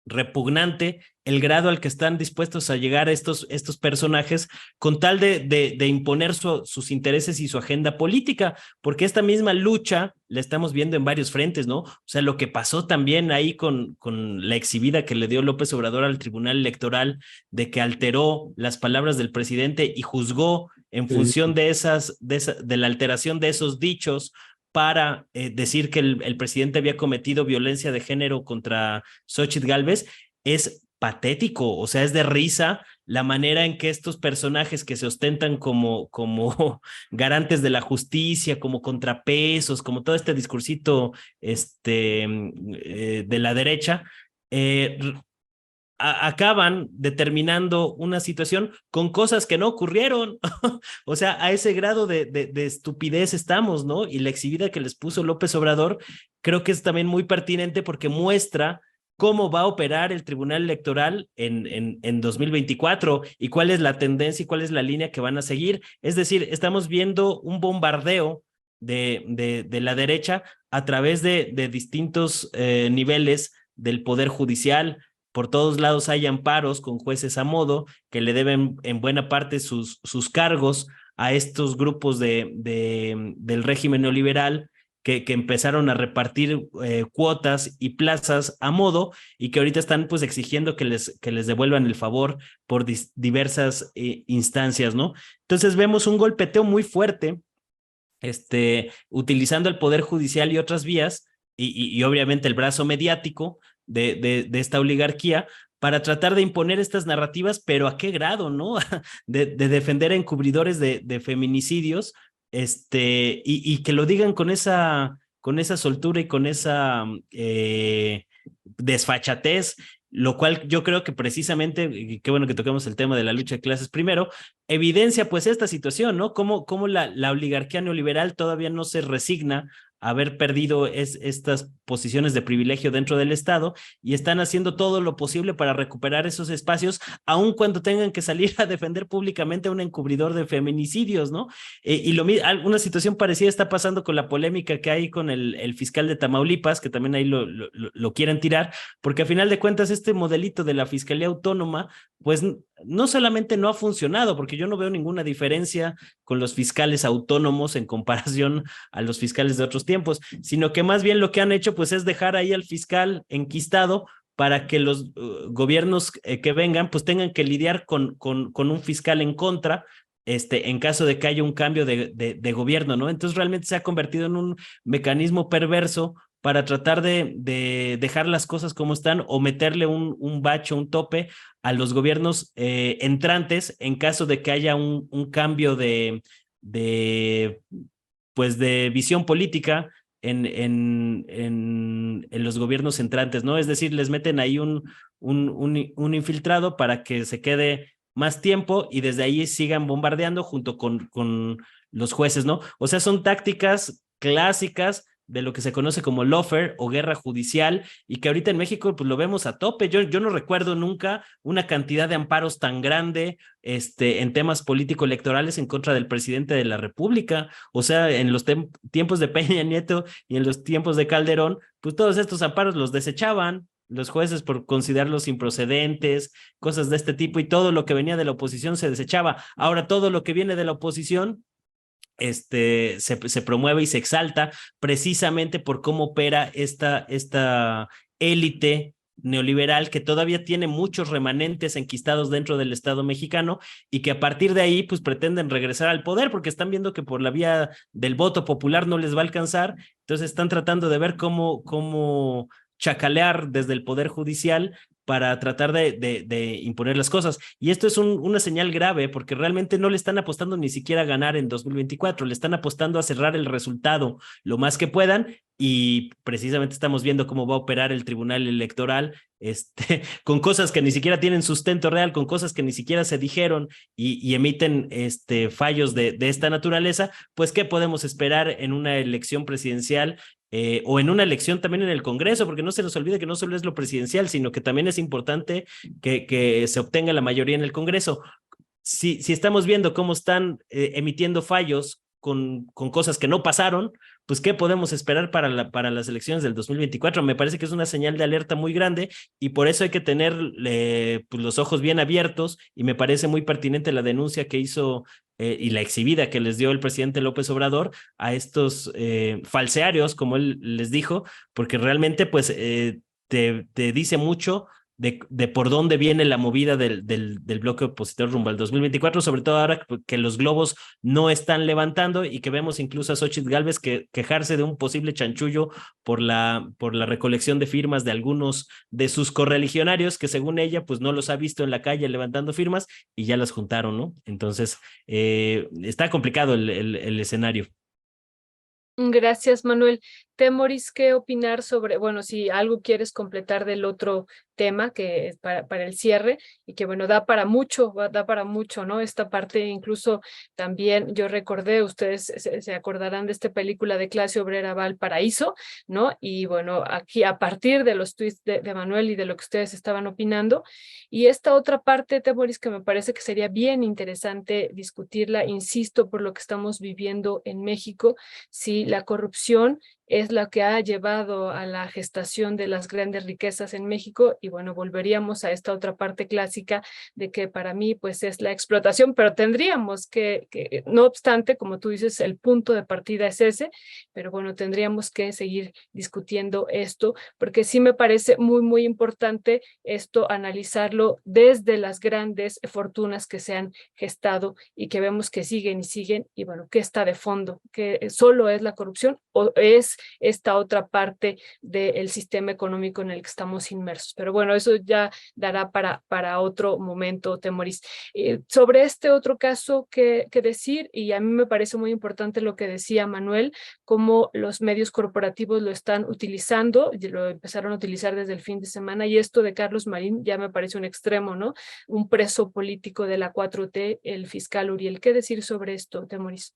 repugnante el grado al que están dispuestos a llegar estos personajes con tal de imponer sus intereses y su agenda política, porque esta misma lucha la estamos viendo en varios frentes, ¿no? O sea, lo que pasó también ahí con la exhibida que le dio López Obrador al Tribunal Electoral, de que alteró las palabras del presidente y juzgó en función de la alteración de esos dichos para decir que el presidente había cometido violencia de género contra Xóchitl Gálvez, es patético, o sea, es de risa la manera en que estos personajes que se ostentan como garantes de la justicia, como contrapesos, como todo este discursito de la derecha, eh, acaban determinando una situación con cosas que no ocurrieron. O sea, a ese grado de estupidez estamos, ¿no? Y la exhibida que les puso López Obrador creo que es también muy pertinente porque muestra cómo va a operar el Tribunal Electoral en 2024 y cuál es la tendencia y cuál es la línea que van a seguir. Es decir, estamos viendo un bombardeo de la derecha a través de distintos niveles del Poder Judicial. Por todos lados hay amparos con jueces a modo que le deben en buena parte sus cargos a estos grupos del régimen neoliberal que empezaron a repartir cuotas y plazas a modo y que ahorita están pues exigiendo que les devuelvan el favor por diversas instancias, ¿no? Entonces vemos un golpeteo muy fuerte utilizando el Poder Judicial y otras vías y obviamente el brazo mediático de esta oligarquía para tratar de imponer estas narrativas, pero ¿a qué grado, no? de defender a encubridores de feminicidios, y que lo digan con esa soltura y con esa desfachatez, lo cual yo creo que precisamente, y qué bueno que toquemos el tema de la lucha de clases primero, evidencia pues esta situación, ¿no? Cómo la oligarquía neoliberal todavía no se resigna a haber perdido estas posiciones de privilegio dentro del Estado y están haciendo todo lo posible para recuperar esos espacios, aun cuando tengan que salir a defender públicamente a un encubridor de feminicidios, ¿no? Una situación parecida está pasando con la polémica que hay con el fiscal de Tamaulipas, que también ahí lo quieren tirar, porque a final de cuentas este modelito de la Fiscalía Autónoma, pues no solamente no ha funcionado, porque yo no veo ninguna diferencia con los fiscales autónomos en comparación a los fiscales de otros tiempos, sino que más bien lo que han hecho pues es dejar ahí al fiscal enquistado para que los gobiernos que vengan pues tengan que lidiar con un fiscal en contra, en caso de que haya un cambio de gobierno, ¿no? Entonces realmente se ha convertido en un mecanismo perverso para tratar de dejar las cosas como están o meterle un bache, un tope a los gobiernos entrantes en caso de que haya un cambio pues de visión política en los gobiernos entrantes, ¿no? Es decir, les meten ahí un infiltrado para que se quede más tiempo y desde ahí sigan bombardeando junto con los jueces, ¿no? O sea, son tácticas clásicas de lo que se conoce como lawfare o guerra judicial y que ahorita en México pues lo vemos a tope. Yo no recuerdo nunca una cantidad de amparos tan grande en temas político-electorales en contra del presidente de la República. O sea, en los tiempos de Peña Nieto y en los tiempos de Calderón, pues todos estos amparos los desechaban. los jueces por considerarlos improcedentes, cosas de este tipo, y todo lo que venía de la oposición se desechaba. Ahora todo lo que viene de la oposición se promueve y se exalta precisamente por cómo opera esta élite neoliberal que todavía tiene muchos remanentes enquistados dentro del Estado mexicano y que a partir de ahí pues pretenden regresar al poder porque están viendo que por la vía del voto popular no les va a alcanzar, entonces están tratando de ver cómo chacalear desde el poder judicial para tratar de imponer las cosas. Y esto es una señal grave porque realmente no le están apostando ni siquiera a ganar en 2024, le están apostando a cerrar el resultado lo más que puedan, y precisamente estamos viendo cómo va a operar el Tribunal Electoral con cosas que ni siquiera tienen sustento real, con cosas que ni siquiera se dijeron y emiten fallos de esta naturaleza. Pues, ¿qué podemos esperar en una elección presidencial? O en una elección también en el Congreso, porque no se nos olvide que no solo es lo presidencial, sino que también es importante que se obtenga la mayoría en el Congreso. Si estamos viendo cómo están emitiendo fallos con cosas que no pasaron, pues ¿qué podemos esperar para las elecciones del 2024? Me parece que es una señal de alerta muy grande y por eso hay que tener pues, los ojos bien abiertos, y me parece muy pertinente la denuncia que hizo y la exhibida que les dio el presidente López Obrador a estos falsearios, como él les dijo, porque realmente pues te dice mucho de por dónde viene la movida del bloque opositor rumbo al 2024, sobre todo ahora que los globos no están levantando y que vemos incluso a Xóchitl Gálvez quejarse de un posible chanchullo por la recolección de firmas de algunos de sus correligionarios que según ella pues no los ha visto en la calle levantando firmas y ya las juntaron, ¿no? Entonces está complicado el escenario. Gracias, Manuel. Temoris, ¿qué opinar sobre, bueno, si algo quieres completar del otro tema que es para el cierre y que, bueno, da para mucho, ¿no? Esta parte incluso también yo recordé, ustedes se acordarán de esta película de Clase Obrera Valparaíso, ¿no? Y bueno, aquí a partir de los tweets de Manuel y de lo que ustedes estaban opinando, y esta otra parte, Temoris, que me parece que sería bien interesante discutirla, insisto, por lo que estamos viviendo en México, si la corrupción es la que ha llevado a la gestación de las grandes riquezas en México. Y bueno, volveríamos a esta otra parte clásica de que para mí pues es la explotación, pero tendríamos que no obstante, como tú dices, el punto de partida es ese, pero bueno, tendríamos que seguir discutiendo esto, porque sí me parece muy, muy importante esto, analizarlo desde las grandes fortunas que se han gestado y que vemos que siguen y siguen, y bueno, ¿qué está de fondo? ¿Que solo es la corrupción o es esta otra parte del sistema económico en el que estamos inmersos? Pero bueno, eso ya dará para otro momento, Temoris. Sobre este otro caso que decir, y a mí me parece muy importante lo que decía Manuel, cómo los medios corporativos lo están utilizando, lo empezaron a utilizar desde el fin de semana, y esto de Carlos Marín ya me parece un extremo, ¿no? Un preso político de la 4T, el fiscal Uriel. ¿Qué decir sobre esto, Temoris?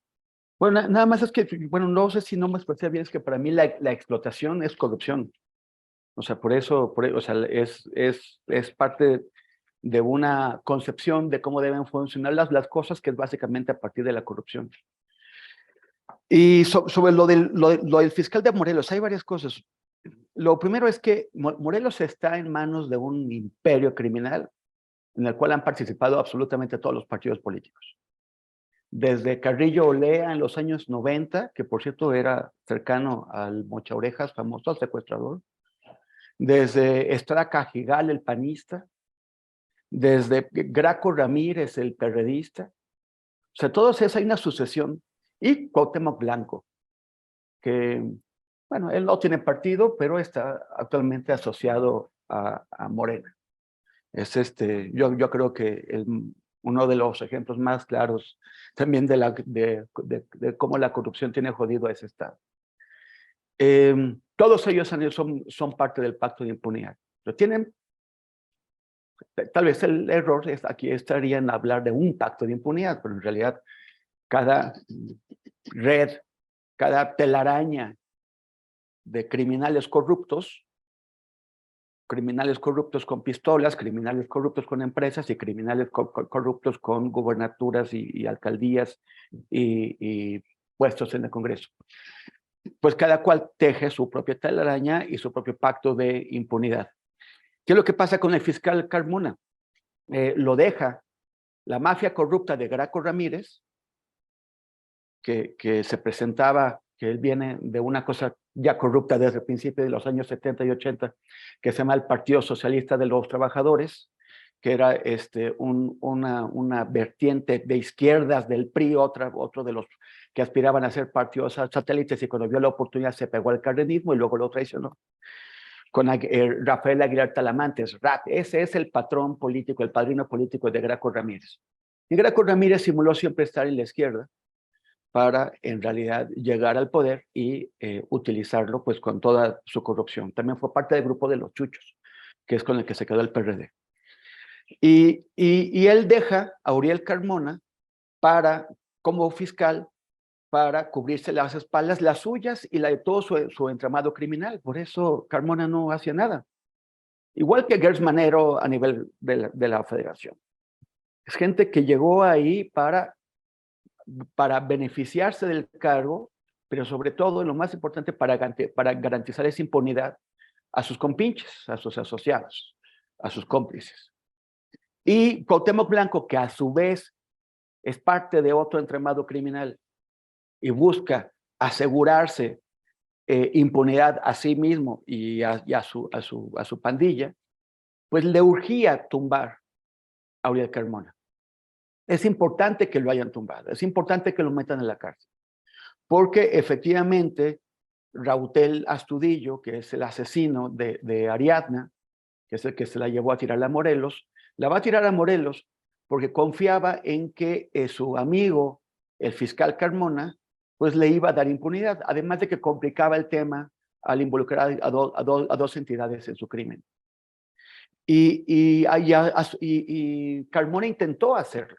Bueno, nada más es que, bueno, no sé si no me expresé bien, es que para mí la explotación es corrupción. O sea, por eso o sea, es parte de una concepción de cómo deben funcionar las cosas, que es básicamente a partir de la corrupción. Y sobre lo del fiscal de Morelos, hay varias cosas. Lo primero es que Morelos está en manos de un imperio criminal en el cual han participado absolutamente todos los partidos políticos. Desde Carrillo Olea en los años 90, que por cierto era cercano al Mocha Orejas, famoso, al secuestrador. Desde Estrada Cajigal, el panista. Desde Graco Ramírez, el perredista. O sea, todos esos hay una sucesión. Y Cuauhtémoc Blanco, que, bueno, él no tiene partido, pero está actualmente asociado a Morena. Es yo creo que uno de los ejemplos más claros también de cómo la corrupción tiene jodido a ese Estado. Todos ellos son parte del pacto de impunidad. Pero tienen, tal vez el error aquí estaría en hablar de un pacto de impunidad, pero en realidad cada red, cada telaraña de criminales corruptos con pistolas, criminales corruptos con empresas y criminales corruptos con gubernaturas y alcaldías y puestos en el Congreso. Pues cada cual teje su propia telaraña y su propio pacto de impunidad. ¿Qué es lo que pasa con el fiscal Carmona? Lo deja la mafia corrupta de Graco Ramírez, que se presentaba, que él viene de una cosa ya corrupta desde el principio de los años 70 y 80, que se llama el Partido Socialista de los Trabajadores, que era una vertiente de izquierdas del PRI, otro de los que aspiraban a ser partidos satélites, y cuando vio la oportunidad se pegó al cardenismo y luego lo traicionó. Con Rafael Aguilar Talamantes, RAT, ese es el patrón político, el padrino político de Graco Ramírez. Y Graco Ramírez simuló siempre estar en la izquierda para en realidad llegar al poder y utilizarlo pues con toda su corrupción. También fue parte del grupo de los Chuchos, que es con el que se quedó el PRD. Y él deja a Uriel Carmona como fiscal para cubrirse las espaldas, las suyas y la de todo su entramado criminal. Por eso Carmona no hacía nada. Igual que Gers Manero a nivel de la federación. Es gente que llegó ahí para beneficiarse del cargo, pero sobre todo, lo más importante, para garantizar esa impunidad a sus compinches, a sus asociados, a sus cómplices. Y Cuauhtémoc Blanco, que a su vez es parte de otro entramado criminal y busca asegurarse impunidad a sí mismo y a su pandilla, pues le urgía tumbar a Uriel Carmona. Es importante que lo hayan tumbado, es importante que lo metan en la cárcel, porque efectivamente Rautel Astudillo, que es el asesino de Ariadna, que es el que se la llevó a tirar a Morelos, la va a tirar a Morelos porque confiaba en que su amigo, el fiscal Carmona, pues le iba a dar impunidad, además de que complicaba el tema al involucrar a dos entidades en su crimen. Y Carmona intentó hacerlo.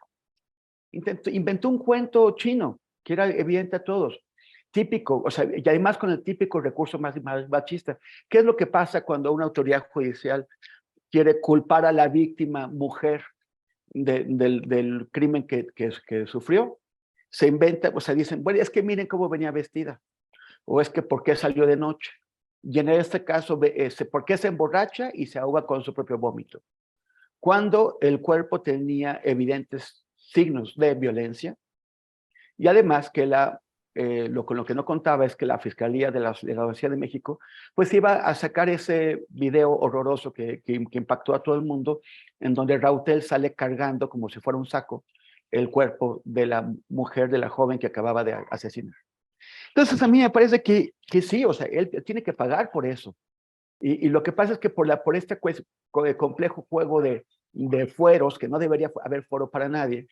Inventó un cuento chino que era evidente a todos, típico, o sea, y además con el típico recurso más machista. ¿Qué es lo que pasa cuando una autoridad judicial quiere culpar a la víctima mujer del crimen que sufrió? Se inventa, o sea, dicen, bueno, es que miren cómo venía vestida, o es que por qué salió de noche. Y en este caso, ¿por qué se emborracha y se ahoga con su propio vómito? Cuando el cuerpo tenía evidentes signos de violencia, y además que con lo que no contaba es que la Fiscalía de la Ciudad de México pues iba a sacar ese video horroroso que impactó a todo el mundo, en donde Rautel sale cargando como si fuera un saco el cuerpo de la mujer, de la joven que acababa de asesinar. Entonces a mí me parece que sí, o sea, él tiene que pagar por eso. Y lo que pasa es que por este complejo juego de fueros, que no debería haber foro para nadie,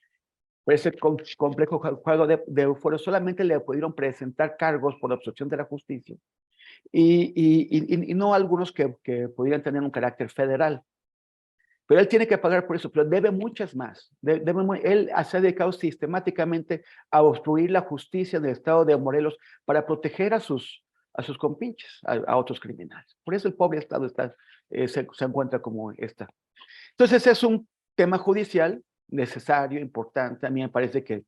por ese complejo juego de fueros, solamente le pudieron presentar cargos por obstrucción de la justicia y no algunos que pudieran tener un carácter federal. Pero él tiene que pagar por eso, pero debe muchas más. Él se ha dedicado sistemáticamente a obstruir la justicia del estado de Morelos para proteger a sus compinches, a otros criminales. Por eso el pobre estado se encuentra como está. Entonces es un tema judicial necesario, importante. A mí me parece que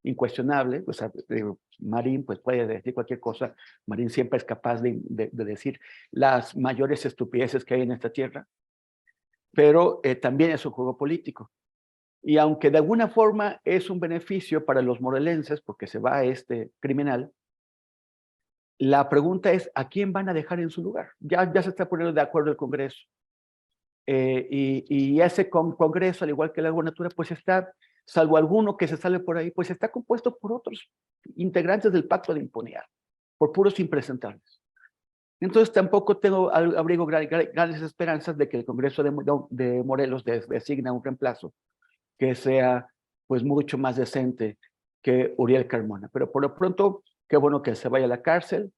incuestionable. O sea, Marín pues puede decir cualquier cosa. Marín siempre es capaz de decir las mayores estupideces que hay en esta tierra, pero también es un juego político. Y aunque de alguna forma es un beneficio para los morelenses, porque se va a este criminal, la pregunta es, ¿a quién van a dejar en su lugar? Ya se está poniendo de acuerdo el Congreso. Y ese Congreso, al igual que la gobernatura, pues está, salvo alguno que se sale por ahí, pues está compuesto por otros integrantes del pacto de impunidad, por puros impresentables. Entonces tampoco abrigo grandes esperanzas de que el Congreso de Morelos designe un reemplazo que sea pues mucho más decente que Uriel Carmona. Pero por lo pronto, qué bueno que se vaya a la cárcel,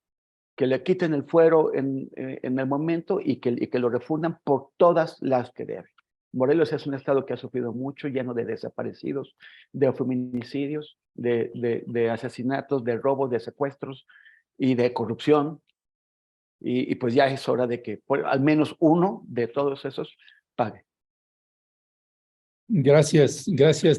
que le quiten el fuero en el momento y que lo refundan por todas las que debe. Morelos es un estado que ha sufrido mucho, lleno de desaparecidos, de feminicidios, de asesinatos, de robos, de secuestros y de corrupción. Y pues ya es hora de que al menos uno de todos esos pague. Gracias,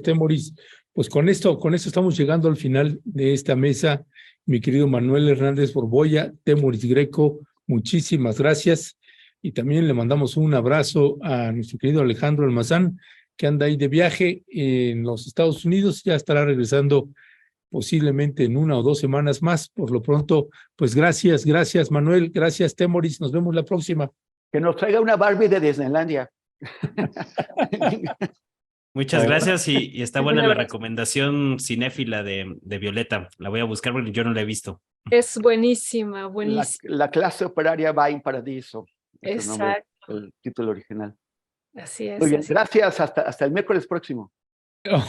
Temoris. Pues con esto estamos llegando al final de esta mesa. Mi querido Manuel Hernández Borboya, Temoris Greco, muchísimas gracias. y también le mandamos un abrazo a nuestro querido Alejandro Almazán, que anda ahí de viaje en los Estados Unidos, ya estará regresando posiblemente en 1 o 2 semanas más. Por lo pronto, pues gracias Manuel, gracias Temoris, nos vemos la próxima. Que nos traiga una Barbie de Disneylandia. Muchas gracias y está buena Un la abrazo. recomendación cinéfila de Violeta. La voy a buscar porque yo no la he visto. Es buenísima, buenísima. La clase operaria va en paradiso. Es el nombre, Exacto. el título original. Así es. Muy bien, así. gracias. Hasta el miércoles próximo.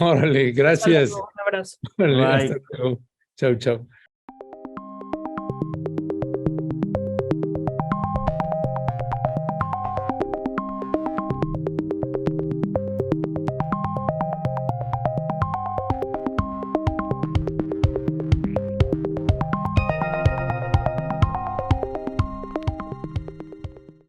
Órale, Hasta gracias. luego, un abrazo. Órale, Bye. hasta luego. Chao, chao.